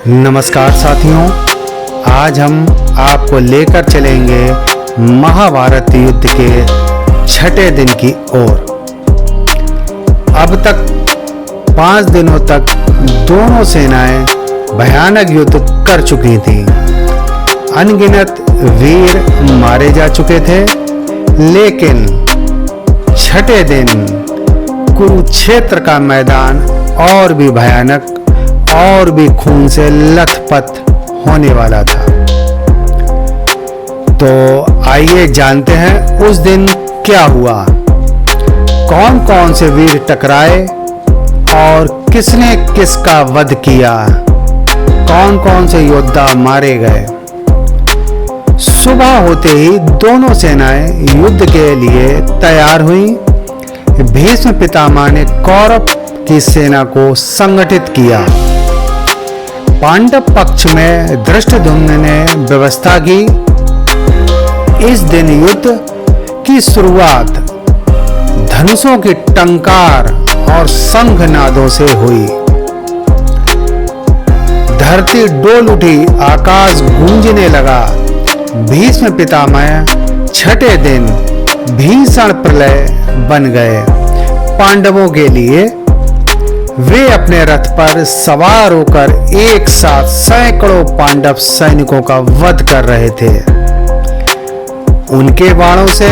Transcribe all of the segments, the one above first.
नमस्कार साथियों, आज हम आपको लेकर चलेंगे महाभारत युद्ध के छठे दिन की ओर। अब तक 5 दिनों तक दोनों सेनाएं भयानक युद्ध कर चुकी थीं। अनगिनत वीर मारे जा चुके थे, लेकिन छठे दिन कुरुक्षेत्र का मैदान और भी भयानक और भी खून से लथपथ होने वाला था। तो आइए जानते हैं उस दिन क्या हुआ, कौन कौन से वीर टकराए और किसने किसका वध किया, कौन कौन से योद्धा मारे गए। सुबह होते ही दोनों सेनाएं युद्ध के लिए तैयार हुई। भीष्म पितामह ने कौरव की सेना को संगठित किया। पांडव पक्ष में धृष्टद्युम्न ने व्यवस्था की। इस दिन युद्ध की शुरुआत धनुषों की टंकार और शंखनादों से हुई। धरती डोल उठी, आकाश गूंजने लगा। भीष्म पितामह छठे दिन भीषण प्रलय बन गए। पांडवों के लिए वे अपने रथ पर सवार होकर एक साथ सैकड़ों पांडव सैनिकों का वध कर रहे थे। उनके बाणों से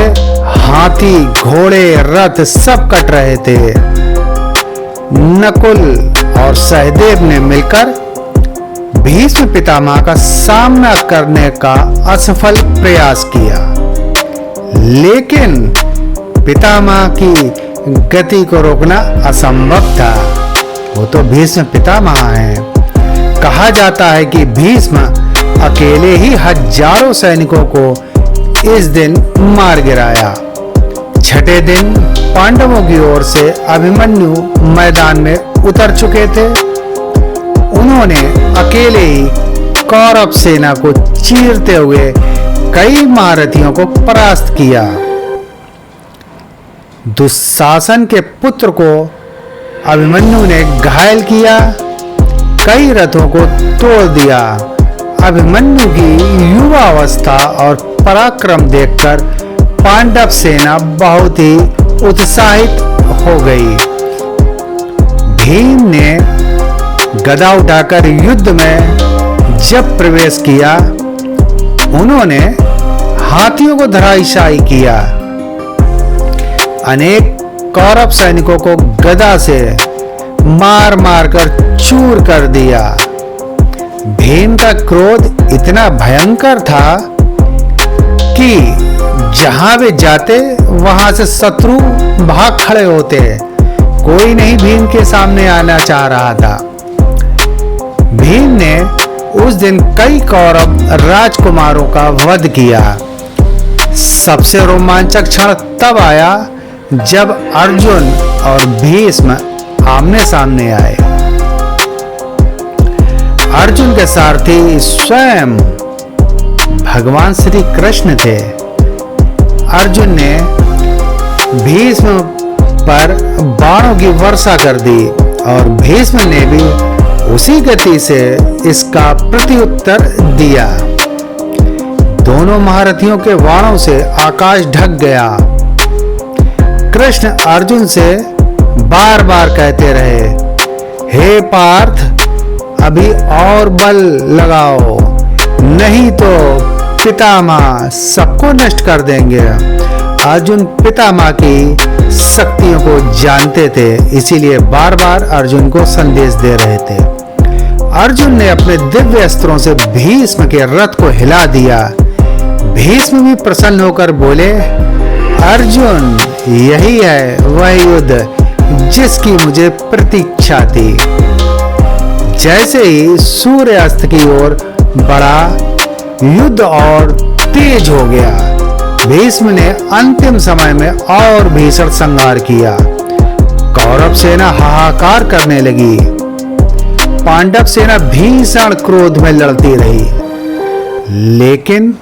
हाथी, घोड़े, रथ सब कट रहे थे। नकुल और सहदेव ने मिलकर भीष्म पितामह का सामना करने का असफल प्रयास किया, लेकिन पितामह की गति को रोकना असंभव था। वो तो भीष्म पितामह हैं। कहा जाता है कि भीष्म अकेले ही हजारों सैनिकों को इस दिन मार गिराया। छठे दिन पांडवों की ओर से अभिमन्यु मैदान में उतर चुके थे। उन्होंने अकेले ही कौरव सेना को चीरते हुए कई महारथियों को परास्त किया। दुशासन के पुत्र को अभिमन्यु ने घायल किया, कई रथों को तोड़ दिया। अभिमन्यु की युवा अवस्था और पराक्रम देखकर पांडव सेना बहुत ही उत्साहित हो गई। भीम ने गदा उठाकर युद्ध में जब प्रवेश किया, उन्होंने हाथियों को धराशायी किया। अनेक कौरव सैनिकों को गदा से मार मार कर चूर कर दिया। भीम का क्रोध इतना भयंकर था कि जहां वे जाते वहां से शत्रु भाग खड़े होते। कोई नहीं भीम के सामने आना चाह रहा था। भीम ने उस दिन कई कौरव राजकुमारों का वध किया। सबसे रोमांचक क्षण तब आया जब अर्जुन और भीष्म आमने सामने आए। अर्जुन के सारथी स्वयं भगवान श्री कृष्ण थे। अर्जुन ने भीष्म पर बाणों की वर्षा कर दी और भीष्म ने भी उसी गति से इसका प्रत्युत्तर दिया। दोनों महारथियों के बाणों से आकाश ढक गया। कृष्ण अर्जुन से बार बार कहते रहे, हे पार्थ, अभी और बल लगाओ, नहीं तो पितामह सबको नष्ट कर देंगे। अर्जुन पितामह की शक्तियों को जानते थे, इसीलिए बार बार अर्जुन को संदेश दे रहे थे। अर्जुन ने अपने दिव्य अस्त्रों से भीष्म के रथ को हिला दिया। भीष्म भी प्रसन्न होकर बोले, अर्जुन, यही है वह युद्ध जिसकी मुझे प्रतीक्षा थी। जैसे ही सूर्य अस्त की ओर बढ़ा, युद्ध और तेज हो गया। भीष्म ने अंतिम समय में और भीषण संहार किया। कौरव सेना हाहाकार करने लगी। पांडव सेना भीषण क्रोध में लड़ती रही, लेकिन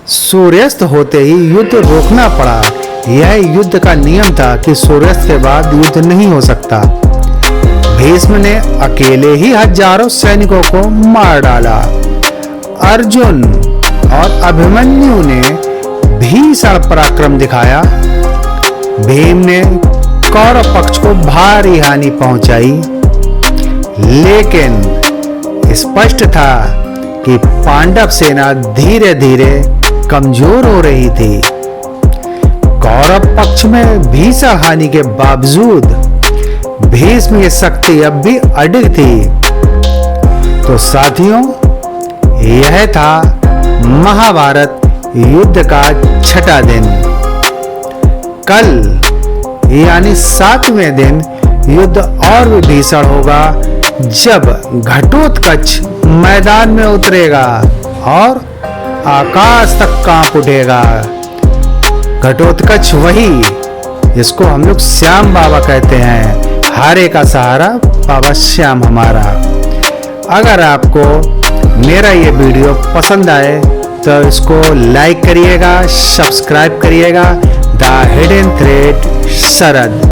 सूर्यास्त होते ही युद्ध रोकना पड़ा। यह युद्ध का नियम था कि सूर्यास्त के बाद युद्ध नहीं हो सकता। भीष्म ने अकेले ही हजारों सैनिकों को मार डाला। अर्जुन और अभिमन्यु ने भीषण पराक्रम दिखाया। भीम ने कौरव पक्ष को भारी हानि पहुंचाई, लेकिन स्पष्ट था कि पांडव सेना धीरे धीरे कमजोर हो रही थी। कौरव पक्ष में भीषण हानि के बावजूद भीष्म की शक्ति अब भी अडिग थी। तो साथियों, यह था महाभारत युद्ध का छठा दिन। कल यानी 7वें दिन युद्ध और भी भीषण होगा, जब घटोत्कच मैदान में उतरेगा और आकाश तक कांप उठेगा। घटोत्कच वही जिसको हम लोग श्याम बाबा कहते हैं, हारे का सहारा बाबा श्याम हमारा। अगर आपको मेरा ये वीडियो पसंद आए तो इसको लाइक करिएगा, सब्सक्राइब करिएगा। The hidden thread Sharad.